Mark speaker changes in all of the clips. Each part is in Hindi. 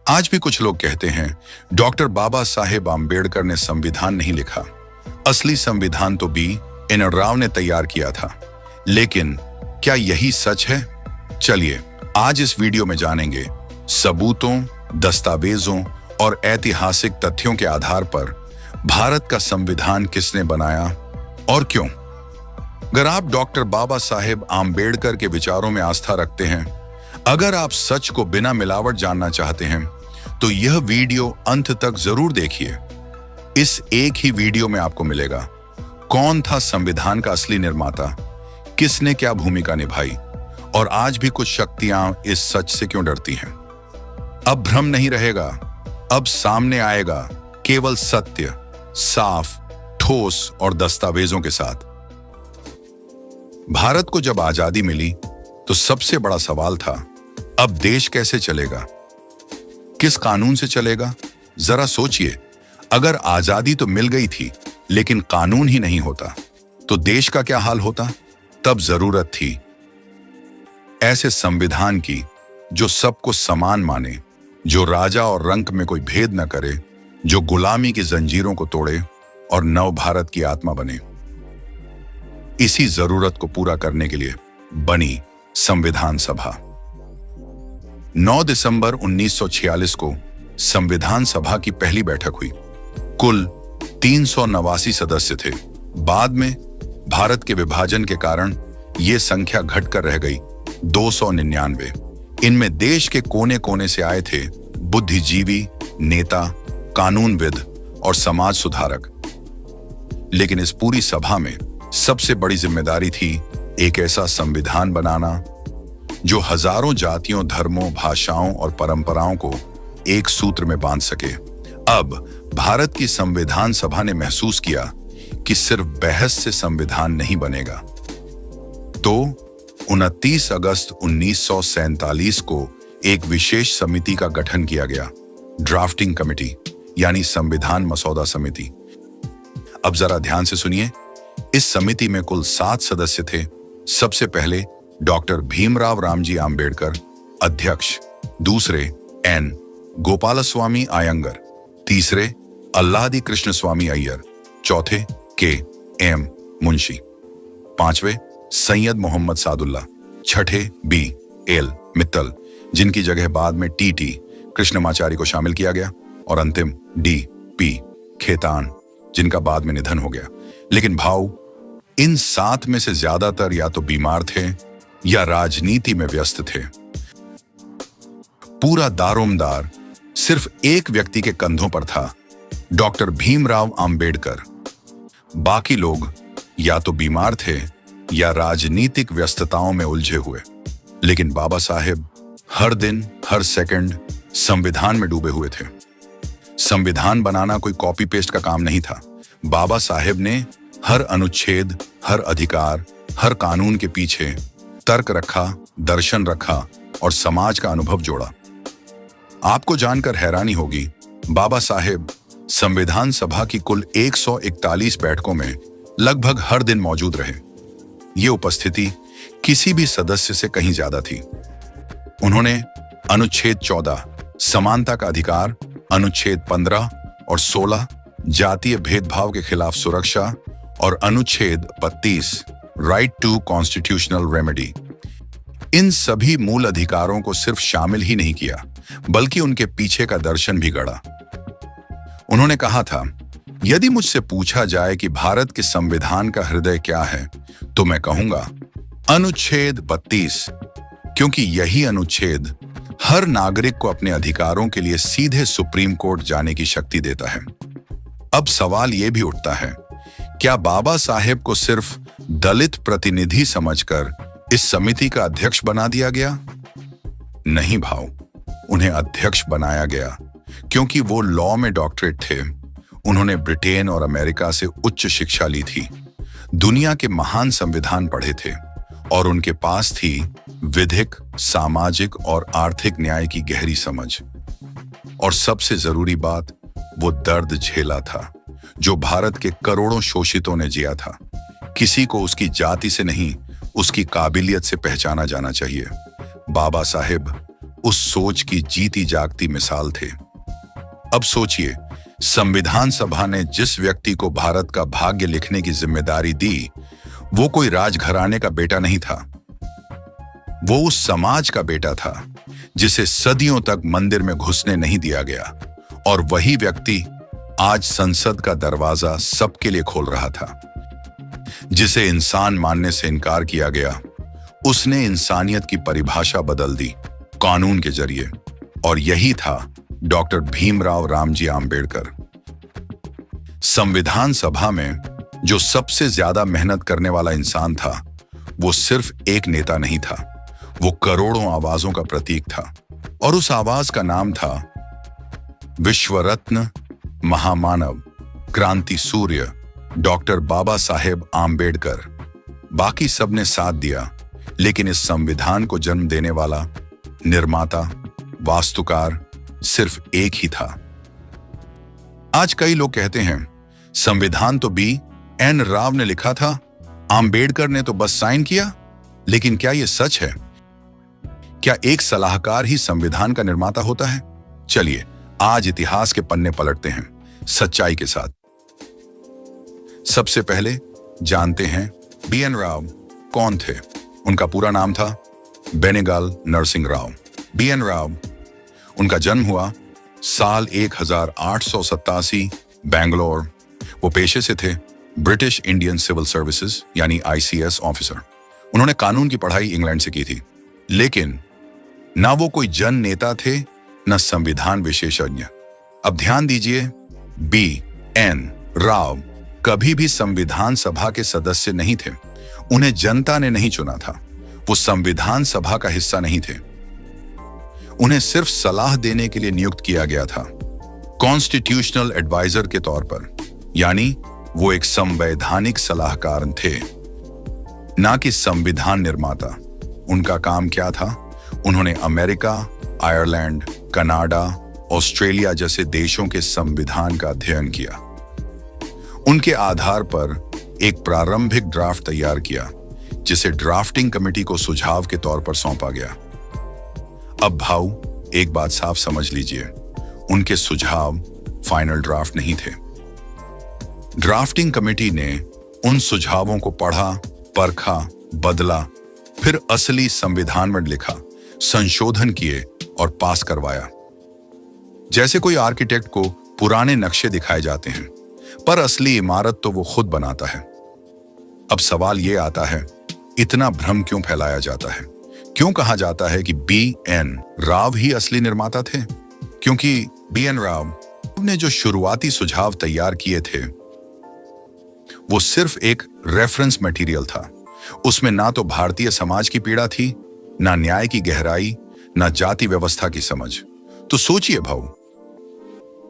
Speaker 1: आज भी कुछ लोग कहते हैं डॉक्टर बाबा साहेब आम्बेडकर ने संविधान नहीं लिखा, असली संविधान तो बी.एन. राव ने तैयार किया था। लेकिन क्या यही सच है? चलिए आज इस वीडियो में जानेंगे सबूतों, दस्तावेजों और ऐतिहासिक तथ्यों के आधार पर भारत का संविधान किसने बनाया और क्यों। अगर आप डॉक्टर बाबा साहेब आम्बेडकर के विचारों में आस्था रखते हैं, अगर आप सच को बिना मिलावट जानना चाहते हैं, तो यह वीडियो अंत तक जरूर देखिए। इस एक ही वीडियो में आपको मिलेगा कौन था संविधान का असली निर्माता, किसने क्या भूमिका निभाई और आज भी कुछ शक्तियां इस सच से क्यों डरती हैं। अब भ्रम नहीं रहेगा, अब सामने आएगा केवल सत्य, साफ, ठोस और दस्तावेजों के साथ। भारत को जब आजादी मिली तो सबसे बड़ा सवाल था, अब देश कैसे चलेगा, किस कानून से चलेगा। जरा सोचिए, अगर आजादी तो मिल गई थी लेकिन कानून ही नहीं होता तो देश का क्या हाल होता। तब जरूरत थी ऐसे संविधान की जो सबको समान माने, जो राजा और रंक में कोई भेद न करे, जो गुलामी की जंजीरों को तोड़े और नव भारत की आत्मा बने। इसी जरूरत को पूरा करने के लिए बनी संविधान सभा। 9 दिसंबर 1946 को संविधान सभा की पहली बैठक हुई। कुल 389 सदस्य थे। बाद में भारत के विभाजन के कारण यह संख्या घटकर रह गई 299। इनमें देश के कोने कोने से आए थे बुद्धिजीवी, नेता, कानूनविद और समाज सुधारक। लेकिन इस पूरी सभा में सबसे बड़ी जिम्मेदारी थी एक ऐसा संविधान बनाना जो हजारों जातियों, धर्मों, भाषाओं और परंपराओं को एक सूत्र में बांध सके। अब भारत की संविधान सभा ने महसूस किया कि सिर्फ बहस से संविधान नहीं बनेगा। तो 29 अगस्त 1947 को एक विशेष समिति का गठन किया गया, ड्राफ्टिंग कमेटी यानी संविधान मसौदा समिति। अब जरा ध्यान से सुनिए, इस समिति में कुल 7 सदस्य थे। सबसे पहले डॉक्टर भीमराव रामजी आम्बेडकर अध्यक्ष, दूसरे एन गोपालस्वामी आयंगर, तीसरे अल्लादी कृष्ण स्वामी अय्यर, चौथे के एम मुंशी, पांचवे सैयद मोहम्मद सादुल्ला, छठे बी एल मित्तल, जिनकी जगह बाद में टी कृष्णमाचारी को शामिल किया गया, और अंतिम डी पी खेतान, जिनका बाद में निधन हो गया। लेकिन भाव, इन 7 में से ज्यादातर या तो बीमार थे या राजनीति में व्यस्त थे। पूरा दारोमदार सिर्फ एक व्यक्ति के कंधों पर था, डॉक्टर भीमराव आम्बेडकर। बाकी लोग या तो बीमार थे या राजनीतिक व्यस्तताओं में उलझे हुए। लेकिन बाबा साहेब हर दिन, हर सेकंड संविधान में डूबे हुए थे। संविधान बनाना कोई कॉपी पेस्ट का काम नहीं था। बाबा साहेब ने हर अनुच्छेद, हर अधिकार, हर कानून के पीछे तर्क रखा, दर्शन रखा और समाज का अनुभव जोड़ा। आपको जानकर हैरानी होगी, बाबा साहेब संविधान सभा की कुल 141 बैठकों में लगभग हर दिन मौजूद रहे। ये उपस्थिति किसी भी सदस्य से कहीं ज्यादा थी। उन्होंने अनुच्छेद 14 समानता का अधिकार, अनुच्छेद 15 और 16 जातीय भेदभाव के खिलाफ सुरक्षा और अनुच्छेद 32 राइट टू कॉन्स्टिट्यूशनल रेमेडी, इन सभी मूल अधिकारों को सिर्फ शामिल ही नहीं किया बल्कि उनके पीछे का दर्शन भी गढ़ा। उन्होंने कहा था, यदि मुझसे पूछा जाए कि भारत के संविधान का हृदय क्या है तो मैं कहूंगा अनुच्छेद 32, क्योंकि यही अनुच्छेद हर नागरिक को अपने अधिकारों के लिए सीधे सुप्रीम कोर्ट जाने की शक्ति देता है। अब सवाल यह भी उठता है, क्या बाबा साहेब को सिर्फ दलित प्रतिनिधि समझकर इस समिति का अध्यक्ष बना दिया गया? नहीं भाव, उन्हें अध्यक्ष बनाया गया क्योंकि वो लॉ में डॉक्टरेट थे। उन्होंने ब्रिटेन और अमेरिका से उच्च शिक्षा ली थी, दुनिया के महान संविधान पढ़े थे और उनके पास थी विधिक, सामाजिक और आर्थिक न्याय की गहरी समझ। और सबसे जरूरी बात, वो दर्द झेला था जो भारत के करोड़ों शोषितों ने जिया था। किसी को उसकी जाति से नहीं, उसकी काबिलियत से पहचाना जाना चाहिए। बाबा साहेब उस सोच की जीती जागती मिसाल थे। अब सोचिए, संविधान सभा ने जिस व्यक्ति को भारत का भाग्य लिखने की जिम्मेदारी दी, वो कोई राजघराने का बेटा नहीं था। वो उस समाज का बेटा था जिसे सदियों तक मंदिर में घुसने नहीं दिया गया, और वही व्यक्ति आज संसद का दरवाजा सबके लिए खोल रहा था। जिसे इंसान मानने से इनकार किया गया, उसने इंसानियत की परिभाषा बदल दी कानून के जरिए, और यही था डॉक्टर भीमराव रामजी आम्बेडकर। संविधान सभा में जो सबसे ज्यादा मेहनत करने वाला इंसान था, वो सिर्फ एक नेता नहीं था, वो करोड़ों आवाजों का प्रतीक था। और उस आवाज का नाम था विश्व रत्न, महामानव, क्रांति सूर्य डॉक्टर बाबा साहेब आम्बेडकर। बाकी सबने साथ दिया, लेकिन इस संविधान को जन्म देने वाला निर्माता, वास्तुकार सिर्फ एक ही था। आज कई लोग कहते हैं संविधान तो B.N. राव ने लिखा था, आम्बेडकर ने तो बस साइन किया। लेकिन क्या यह सच है? क्या एक सलाहकार ही संविधान का निर्माता होता है? चलिए आज इतिहास के पन्ने पलटते हैं सच्चाई के साथ। सबसे पहले जानते हैं B.N. राव कौन थे। उनका पूरा नाम था बेनेगल नरसिंह राव। B.N. राव, उनका जन्म हुआ साल 1887 बेंगलोर। वो पेशे से थे ब्रिटिश इंडियन सिविल सर्विसेज यानी ICS ऑफिसर। उन्होंने कानून की पढ़ाई इंग्लैंड से की थी, लेकिन ना वो कोई जन नेता थे, न संविधान विशेषज्ञ। अब ध्यान दीजिए, B.N. राव कभी भी संविधान सभा के सदस्य नहीं थे। उन्हें जनता ने नहीं चुना था। वो संविधान सभा का हिस्सा नहीं थे। उन्हें सिर्फ सलाह देने के लिए नियुक्त किया गया था, कॉन्स्टिट्यूशनल एडवाइजर के तौर पर। यानी वो एक संवैधानिक सलाहकार थे, ना कि संविधान निर्माता। उनका काम क्या था? उन्होंने अमेरिका, आयरलैंड, कनाडा, ऑस्ट्रेलिया जैसे देशों के संविधान का अध्ययन किया। उनके आधार पर एक प्रारंभिक ड्राफ्ट तैयार किया, जिसे ड्राफ्टिंग कमेटी को सुझाव के तौर पर सौंपा गया। अब भाऊ, एक बात साफ समझ लीजिए, उनके सुझाव फाइनल ड्राफ्ट नहीं थे। ड्राफ्टिंग कमेटी ने उन सुझावों को पढ़ा, परखा, बदला, फिर असली संविधान में लिखा, संशोधन किए और पास करवाया। जैसे कोई आर्किटेक्ट को पुराने नक्शे दिखाए जाते हैं, पर असली इमारत तो वो खुद बनाता है। अब सवाल ये आता है, इतना भ्रम क्यों फैलाया जाता है? क्यों कहा जाता है कि B.N. राव ही असली निर्माता थे? क्योंकि B.N. राव ने जो शुरुआती सुझाव तैयार किए थे, वो सिर्फ एक रेफरेंस मटेरियल था। उसमें ना तो भारतीय समाज की पीड़ा थी, ना न्याय की गहराई, ना जाति व्यवस्था की समझ। तो सोचिए भाऊ,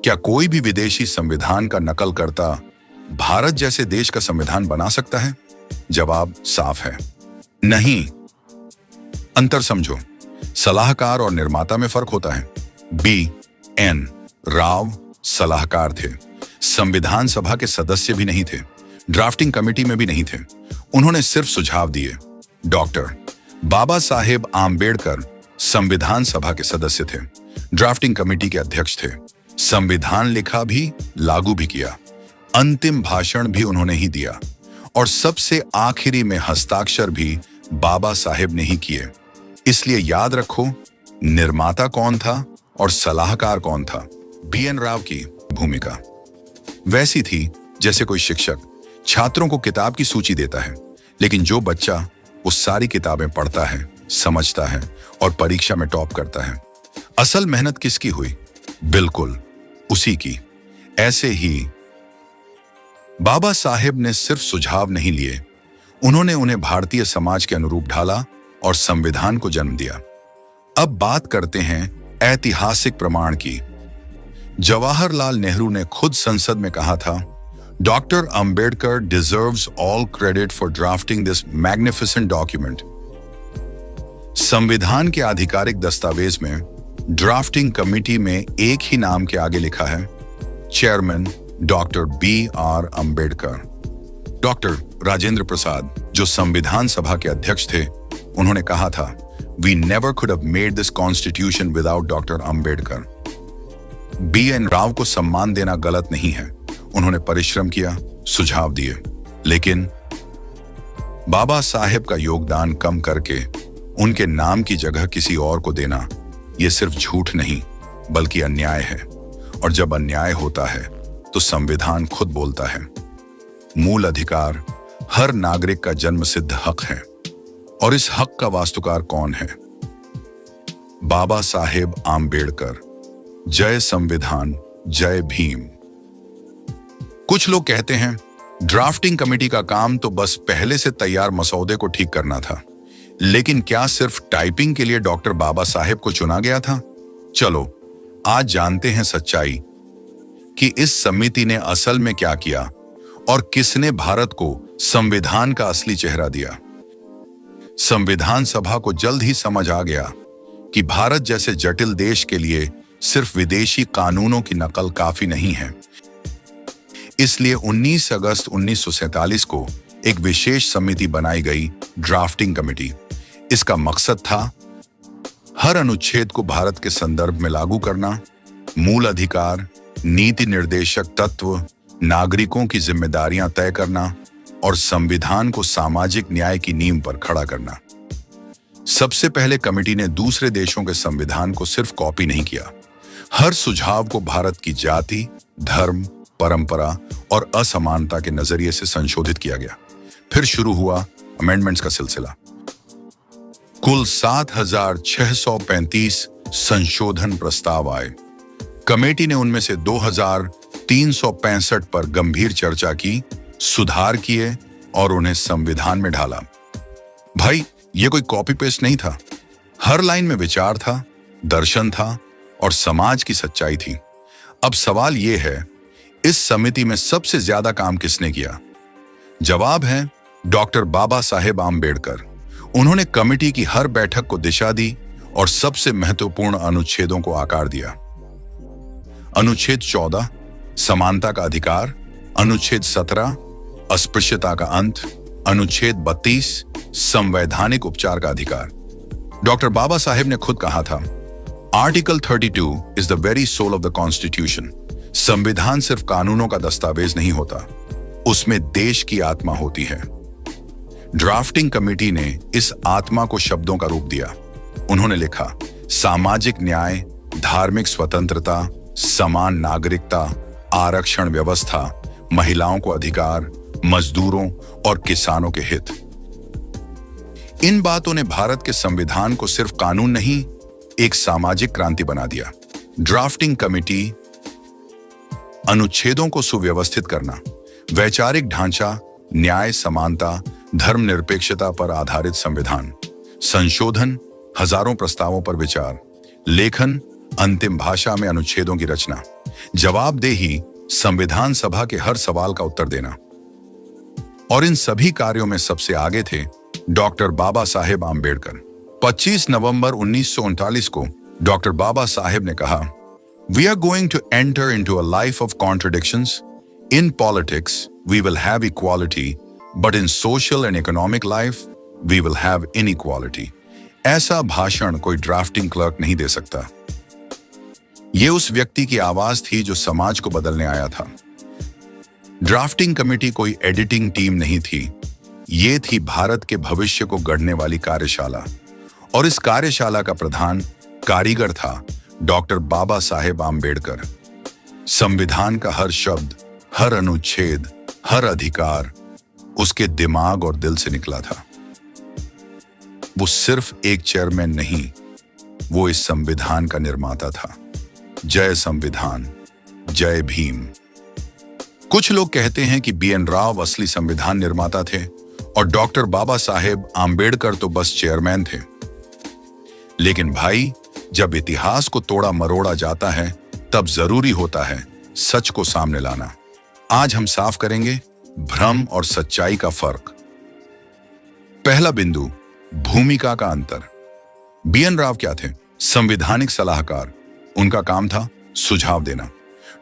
Speaker 1: क्या कोई भी विदेशी संविधान का नकल करता भारत जैसे देश का संविधान बना सकता है? जवाब साफ है, नहीं। अंतर समझो, सलाहकार और निर्माता में फर्क होता है। B.N. राव सलाहकार थे, संविधान सभा के सदस्य भी नहीं थे, ड्राफ्टिंग कमेटी में भी नहीं थे। उन्होंने सिर्फ सुझाव दिए। डॉक्टर बाबा साहेब आम्बेडकर संविधान सभा के सदस्य थे, ड्राफ्टिंग कमेटी के अध्यक्ष थे, संविधान लिखा भी, लागू भी किया, अंतिम भाषण भी उन्होंने ही दिया, और सबसे आखिरी में हस्ताक्षर भी बाबा साहेब ने ही किए। इसलिए याद रखो, निर्माता कौन था और सलाहकार कौन था। B.N. राव की भूमिका वैसी थी जैसे कोई शिक्षक छात्रों को किताब की सूची देता है, लेकिन जो बच्चा वो सारी किताबें पढ़ता है, समझता है और परीक्षा में टॉप करता है। असल मेहनत किसकी हुई? बिल्कुल उसी की। ऐसे ही बाबा साहेब ने सिर्फ सुझाव नहीं लिए, उन्होंने उन्हें भारतीय समाज के अनुरूप ढाला और संविधान को जन्म दिया। अब बात करते हैं ऐतिहासिक प्रमाण की। जवाहरलाल नेहरू ने खुद संसद में कहा था, doctor Ambedkar deserves all credit for drafting this magnificent document. संविधान के आधिकारिक दस्तावेज में ड्राफ्टिंग कमेटी में एक ही नाम के आगे लिखा है, chairman doctor B.R. Ambedkar. Doctor Rajendra Prasad, जो संविधान सभा के अध्यक्ष थे, उन्होंने कहा था, We never could have made this constitution without Dr. Ambedkar. B.N. Rao को सम्मान देना गलत नहीं है। उन्होंने परिश्रम किया, सुझाव दिए, लेकिन बाबा साहेब का योगदान कम करके उनके नाम की जगह किसी और को देना यह सिर्फ झूठ नहीं बल्कि अन्याय है। और जब अन्याय होता है तो संविधान खुद बोलता है। मूल अधिकार हर नागरिक का जन्मसिद्ध हक है, और इस हक का वास्तुकार कौन है? बाबा साहेब आम्बेडकर। जय संविधान, जय भीम। कुछ लोग कहते हैं ड्राफ्टिंग कमेटी का काम तो बस पहले से तैयार मसौदे को ठीक करना था, लेकिन क्या सिर्फ टाइपिंग के लिए डॉक्टर बाबा साहेब को चुना गया था? चलो आज जानते हैं सच्चाई कि इस समिति ने असल में क्या किया और किसने भारत को संविधान का असली चेहरा दिया। संविधान सभा को जल्द ही समझ आ गया कि भारत जैसे जटिल देश के लिए सिर्फ विदेशी कानूनों की नकल काफी नहीं है। इसलिए 19 अगस्त 1947 को एक विशेष समिति बनाई गई, ड्राफ्टिंग कमेटी। इसका मकसद था हर अनुच्छेद को भारत के संदर्भ में लागू करना, मूल अधिकार, नीति निर्देशक तत्व, नागरिकों की जिम्मेदारियां तय करना और संविधान को सामाजिक न्याय की नींव पर खड़ा करना। सबसे पहले कमेटी ने दूसरे देशों के संविधान को सिर्फ कॉपी नहीं किया, हर सुझाव को भारत की जाति, धर्म, परंपरा और असमानता के नजरिए से संशोधित किया गया। फिर शुरू हुआ अमेंडमेंट्स का सिलसिला। कुल 7,635 संशोधन प्रस्ताव आए। कमेटी ने उनमें से 2,365 पर गंभीर चर्चा की, सुधार किए और उन्हें संविधान में ढाला। भाई, ये कोई कॉपी पेस्ट नहीं था। हर लाइन में विचार था, दर्शन था और समाज की सच्चाई थी। अब सवाल यह है, इस समिति में सबसे ज्यादा काम किसने किया? जवाब है डॉक्टर बाबा साहेब आम्बेडकर। उन्होंने कमेटी की हर बैठक को दिशा दी और सबसे महत्वपूर्ण अनुच्छेदों को आकार दिया। अनुच्छेद 14 समानता का अधिकार, अनुच्छेद 17 अस्पृश्यता का अंत, अनुच्छेद 32 संवैधानिक उपचार का अधिकार। डॉक्टर बाबा साहेब ने खुद कहा था, article 32 is the very soul of the constitution. संविधान सिर्फ कानूनों का दस्तावेज नहीं होता, उसमें देश की आत्मा होती है। ड्राफ्टिंग कमेटी ने इस आत्मा को शब्दों का रूप दिया। उन्होंने लिखा, सामाजिक न्याय, धार्मिक स्वतंत्रता, समान नागरिकता, आरक्षण व्यवस्था, महिलाओं को अधिकार, मजदूरों और किसानों के हित। इन बातों ने भारत के संविधान को सिर्फ कानून नहीं, एक सामाजिक क्रांति बना दिया। ड्राफ्टिंग कमेटी अनुच्छेदों को सुव्यवस्थित करना, वैचारिक ढांचा, न्याय, समानता, धर्मनिरपेक्षता पर आधारित संविधान, संशोधन, हजारों प्रस्तावों पर विचार, लेखन, अंतिम भाषा में अनुच्छेदों की रचना, जवाबदेही, संविधान सभा के हर सवाल का उत्तर देना। और इन सभी कार्यों में सबसे आगे थे डॉक्टर बाबा साहेब आम्बेडकर। 25 नवंबर 1939 को डॉक्टर बाबा साहेब ने कहा, We are going to enter into a life of contradictions. In politics, we will have equality, but in social and economic life, we will have inequality. ऐसा भाषण कोई ड्राफ्टिंग क्लर्क नहीं दे सकता। ये उस व्यक्ति की आवाज थी जो समाज को बदलने आया था। ड्राफ्टिंग कमेटी कोई एडिटिंग टीम नहीं थी, ये थी भारत के भविष्य को गढ़ने वाली कार्यशाला। और इस कार्यशाला का प्रधान कारीगर था डॉक्टर बाबा साहेब आम्बेडकर। संविधान का हर शब्द, हर अनुच्छेद, हर अधिकार उसके दिमाग और दिल से निकला था। वो सिर्फ एक चेयरमैन नहीं, वो इस संविधान का निर्माता था। जय संविधान, जय भीम। कुछ लोग कहते हैं कि B.N. राव असली संविधान निर्माता थे और डॉक्टर बाबा साहेब आम्बेडकर तो बस चेयरमैन थे। लेकिन भाई, जब इतिहास को तोड़ा मरोड़ा जाता है, तब जरूरी होता है सच को सामने लाना। आज हम साफ करेंगे भ्रम और सच्चाई का फर्क। पहला बिंदु, भूमिका का अंतर। B.N. राव क्या थे? संवैधानिक सलाहकार। उनका काम था सुझाव देना।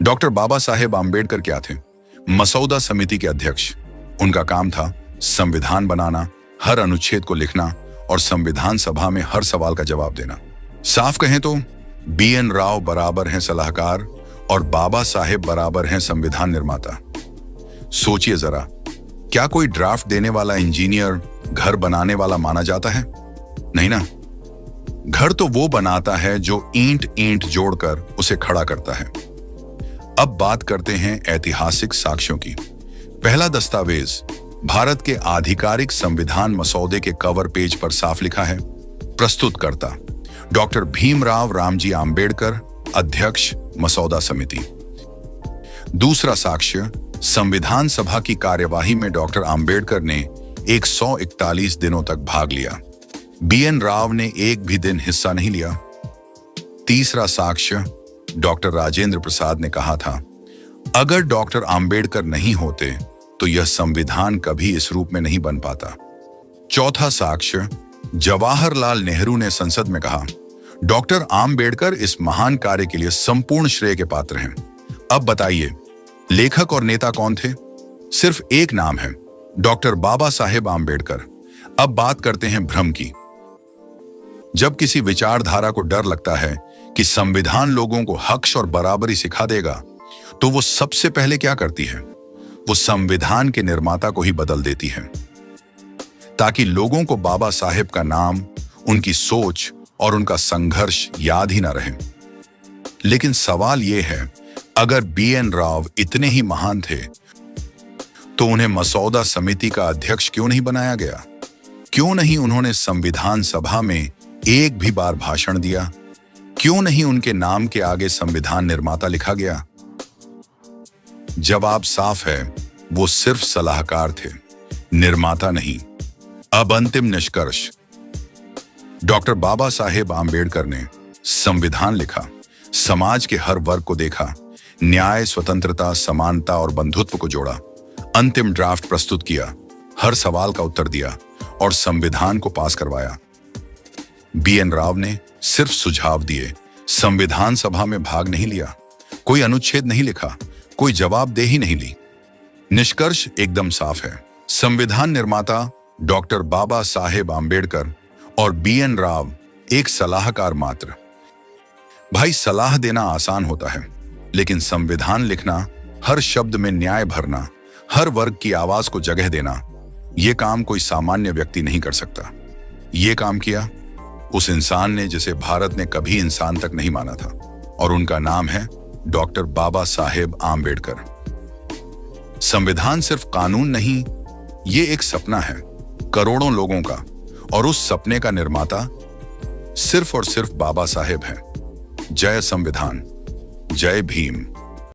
Speaker 1: डॉक्टर बाबा साहेब आम्बेडकर क्या थे? मसौदा समिति के अध्यक्ष। उनका काम था संविधान बनाना, हर अनुच्छेद को लिखना और संविधान सभा में हर सवाल का जवाब देना। साफ कहें तो BN राव बराबर हैं सलाहकार और बाबा साहेब बराबर हैं संविधान निर्माता। सोचिए जरा, क्या कोई ड्राफ्ट देने वाला इंजीनियर घर बनाने वाला माना जाता है? नहीं ना। घर तो वो बनाता है जो ईंट ईंट जोड़कर उसे खड़ा करता है। अब बात करते हैं ऐतिहासिक साक्ष्यों की। पहला दस्तावेज भारत के आधिकारिक संविधान मसौदे के कवर पेज पर साफ लिखा है, प्रस्तुतकर्ता डॉक्टर भीमराव रामजी आंबेडकर, अध्यक्ष मसौदा समिति। दूसरा साक्ष्य, संविधान सभा की कार्यवाही में डॉक्टर आंबेडकर ने 141 दिनों तक भाग लिया। BN राव ने एक भी दिन हिस्सा नहीं लिया। तीसरा साक्ष्य, डॉक्टर राजेंद्र प्रसाद ने कहा था, अगर डॉक्टर आंबेडकर नहीं होते तो यह संविधान कभी इस रूप में नहीं बन पाता। चौथा साक्ष्य, जवाहरलाल नेहरू ने संसद में कहा, डॉक्टर आंबेडकर इस महान कार्य के लिए संपूर्ण श्रेय के पात्र हैं। अब बताइए, लेखक और नेता कौन थे? सिर्फ एक नाम है, डॉक्टर बाबा साहेब आंबेडकर। अब बात करते हैं भ्रम की। जब किसी विचारधारा को डर लगता है कि संविधान लोगों को हक और बराबरी सिखा देगा, तो वो सबसे पहले क्या करती है? वो संविधान के निर्माता को ही बदल देती है, ताकि लोगों को बाबा साहेब का नाम, उनकी सोच और उनका संघर्ष याद ही ना रहे। लेकिन सवाल यह है, अगर BN राव इतने ही महान थे, तो उन्हें मसौदा समिति का अध्यक्ष क्यों नहीं बनाया गया? क्यों नहीं उन्होंने संविधान सभा में एक भी बार भाषण दिया? क्यों नहीं उनके नाम के आगे संविधान निर्माता लिखा गया? जवाब साफ है, वो सिर्फ सलाहकार थे, निर्माता नहीं। अब अंतिम निष्कर्ष, डॉक्टर बाबा साहेब आंबेडकर ने संविधान लिखा, समाज के हर वर्ग को देखा, न्याय, स्वतंत्रता, समानता और बंधुत्व को जोड़ा, अंतिम ड्राफ्ट प्रस्तुत किया, हर सवाल का उत्तर दिया और संविधान को पास करवाया। BN राव ने सिर्फ सुझाव दिए, संविधान सभा में भाग नहीं लिया, कोई अनुच्छेद नहीं लिखा, कोई जवाबदेही नहीं ली। निष्कर्ष एकदम साफ है, संविधान निर्माता डॉक्टर बाबा साहेब आंबेडकर और BN राव एक सलाहकार मात्र। भाई, सलाह देना आसान होता है, लेकिन संविधान लिखना, हर शब्द में न्याय भरना, हर वर्ग की आवाज को जगह देना, यह काम कोई सामान्य व्यक्ति नहीं कर सकता। यह काम किया उस इंसान ने जिसे भारत ने कभी इंसान तक नहीं माना था, और उनका नाम है डॉक्टर बाबा साहेब आंबेडकर। संविधान सिर्फ कानून नहीं, ये एक सपना है करोड़ों लोगों का, और उस सपने का निर्माता सिर्फ और सिर्फ बाबा साहेब हैं। जय संविधान, जय भीम।